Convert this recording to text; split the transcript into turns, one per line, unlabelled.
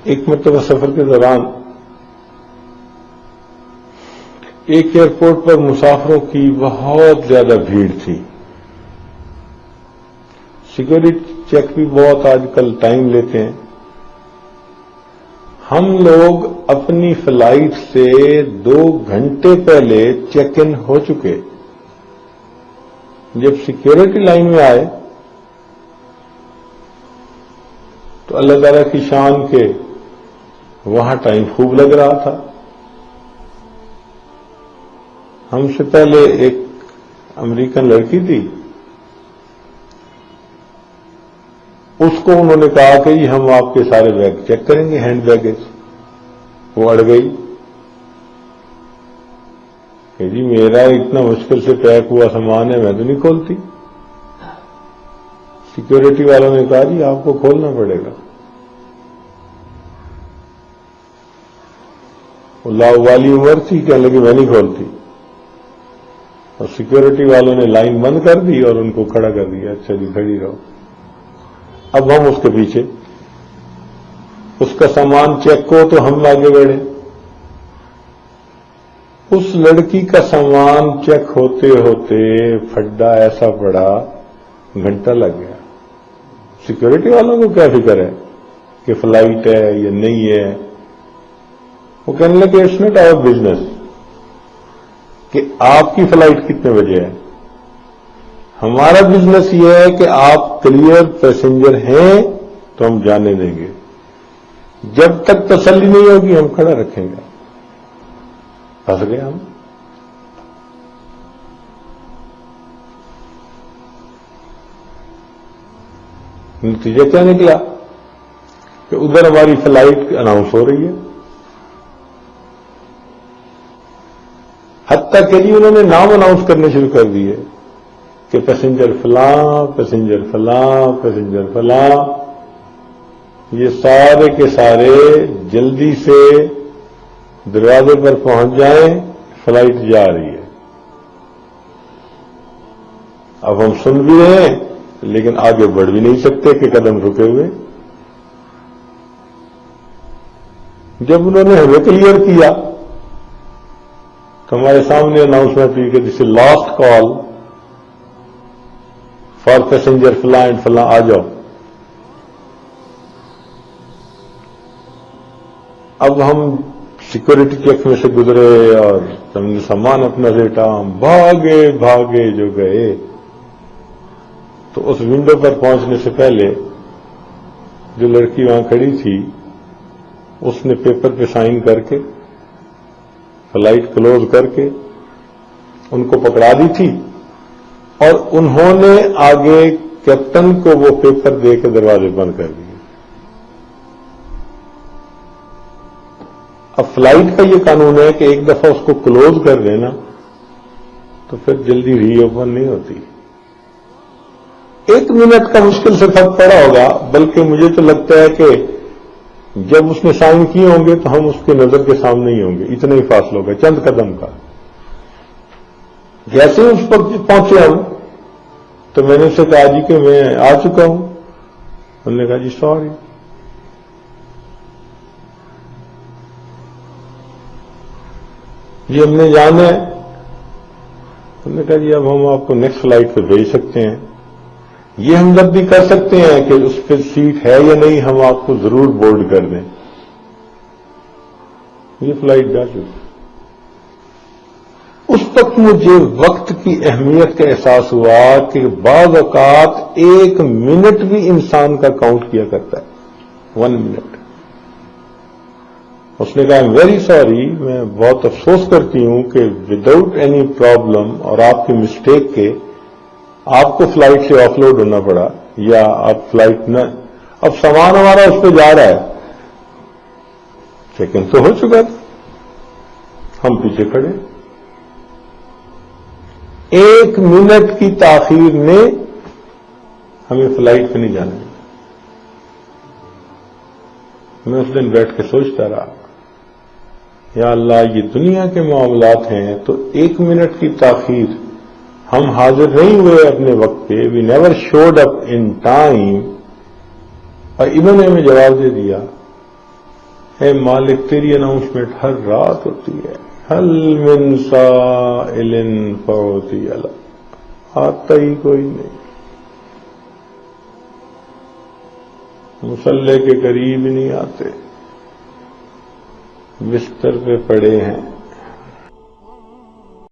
ایک مرتبہ سفر کے دوران ایک ایئرپورٹ پر مسافروں کی بہت زیادہ بھیڑ تھی. سیکورٹی چیک بھی بہت آج کل ٹائم لیتے ہیں. ہم لوگ اپنی فلائٹ سے 2 گھنٹے پہلے چیک ان ہو چکے. جب سیکورٹی لائن میں آئے تو اللہ تعالیٰ کی شان کے وہاں ٹائم خوب لگ رہا تھا. ہم سے پہلے ایک امریکن لڑکی تھی، اس کو انہوں نے کہا کہ جی ہم آپ کے سارے بیگ چیک کریں گے، ہینڈ بیگز. وہ اڑ گئی کہ جی میرا اتنا مشکل سے پیک ہوا سامان ہے، میں تو نہیں کھولتی. سیکورٹی والوں نے کہا جی آپ کو کھولنا پڑے گا. وہ لاوالی عمر تھی، کہنے لگی میں نہیں کھولتی. اور سیکورٹی والوں نے لائن بند کر دی اور ان کو کھڑا کر دیا. اچھا جی کھڑی رہو. اب ہم اس کے پیچھے، اس کا سامان چیک ہو تو ہم آگے بڑھے. اس لڑکی کا سامان چیک ہوتے ہوتے پھڈا ایسا پڑا، گھنٹہ لگ گیا. سیکورٹی والوں کو کیا فکر ہے کہ فلائٹ ہے یا نہیں ہے. وہ کہنے لگے اٹس ناٹ آور بزنس کہ آپ کی فلائٹ کتنے بجے ہے. ہمارا بزنس یہ ہے کہ آپ کلیئر پیسنجر ہیں تو ہم جانے دیں گے، جب تک تسلی نہیں ہوگی ہم کھڑا رکھیں گے. پھنس گئے ہم. نتیجہ کیا نکلا کہ ادھر ہماری فلائٹ اناؤنس ہو رہی ہے. حتیٰ کہ جی انہوں نے نام اناؤنس کرنے شروع کر دیے کہ پیسنجر فلاں، پیسنجر فلاں، پیسنجر فلاں. یہ سارے کے سارے جلدی سے دروازے پر پہنچ جائیں، فلائٹ جا رہی ہے. اب ہم سن بھی رہے ہیں لیکن آگے بڑھ بھی نہیں سکتے کہ قدم رکے ہوئے. جب انہوں نے ہمیں کلیئر کیا تو ہمارے سامنے اناؤنسمنٹ ہوئی کہ دس از لاسٹ کال فار پیسنجر فلاں اینڈ فلاں، آ جاؤ. اب ہم سیکورٹی چیک میں سے گزرے اور ہم نے سامان اپنا ریٹا، ہم بھاگے بھاگے جو گئے تو اس ونڈو پر پہنچنے سے پہلے جو لڑکی وہاں کھڑی تھی اس نے پیپر پہ سائن کر کے فلائٹ کلوز کر کے ان کو پکڑا دی تھی، اور انہوں نے آگے کیپٹن کو وہ پیپر دے کے دروازے بند کر دیے. اب فلائٹ کا یہ قانون ہے کہ ایک دفعہ اس کو کلوز کر دینا تو پھر جلدی ری اوپن نہیں ہوتی. 1 منٹ کا مشکل سے فرق پڑا ہوگا، بلکہ مجھے تو لگتا ہے کہ جب اس نے سائن کیے ہوں گے تو ہم اس کی نظر کے سامنے ہی ہوں گے. اتنا ہی فاصلہ ہوگا، چند قدم کا. جیسے اس پر پہنچے ہم تو میں نے اسے کہا جی کہ میں آ چکا ہوں. انہوں نے کہا جی سوری. جی ہم نے جانا ہے. انہوں نے کہا جی اب ہم آپ کو نیکسٹ فلائٹ پہ بھیج سکتے ہیں. یہ ہم جب بھی کر سکتے ہیں کہ اس پہ سیٹ ہے یا نہیں، ہم آپ کو ضرور بورڈ کر دیں. یہ فلائٹ جا چکی. اس وقت مجھے وقت کی اہمیت کا احساس ہوا کہ بعض اوقات 1 منٹ بھی انسان کا کاؤنٹ کیا کرتا ہے. 1 منٹ. اس نے کہا ایم ویری سوری، میں بہت افسوس کرتی ہوں کہ وداؤٹ اینی پرابلم اور آپ کی مسٹیک کے آپ کو فلائٹ سے آف لوڈ ہونا پڑا، یا آپ فلائٹ نہ، اب سامان ہمارا اس پہ جا رہا ہے. چیک ان تو ہو چکا تھا، ہم پیچھے کھڑے. 1 منٹ کی تاخیر نے ہمیں فلائٹ پہ نہیں جانا. میں اس دن بیٹھ کے سوچتا رہا، یا اللہ یہ دنیا کے معاملات ہیں تو 1 منٹ کی تاخیر، ہم حاضر نہیں ہوئے اپنے وقت پہ، we never showed up in time, اور انہوں نے ہمیں جواب دے دیا اے مالک تیری اناؤنسمنٹ ہر رات ہوتی ہے، حل من سائل فعطی، آتا ہی کوئی نہیں، مصلے کے قریب نہیں آتے، بستر پہ پڑے ہیں،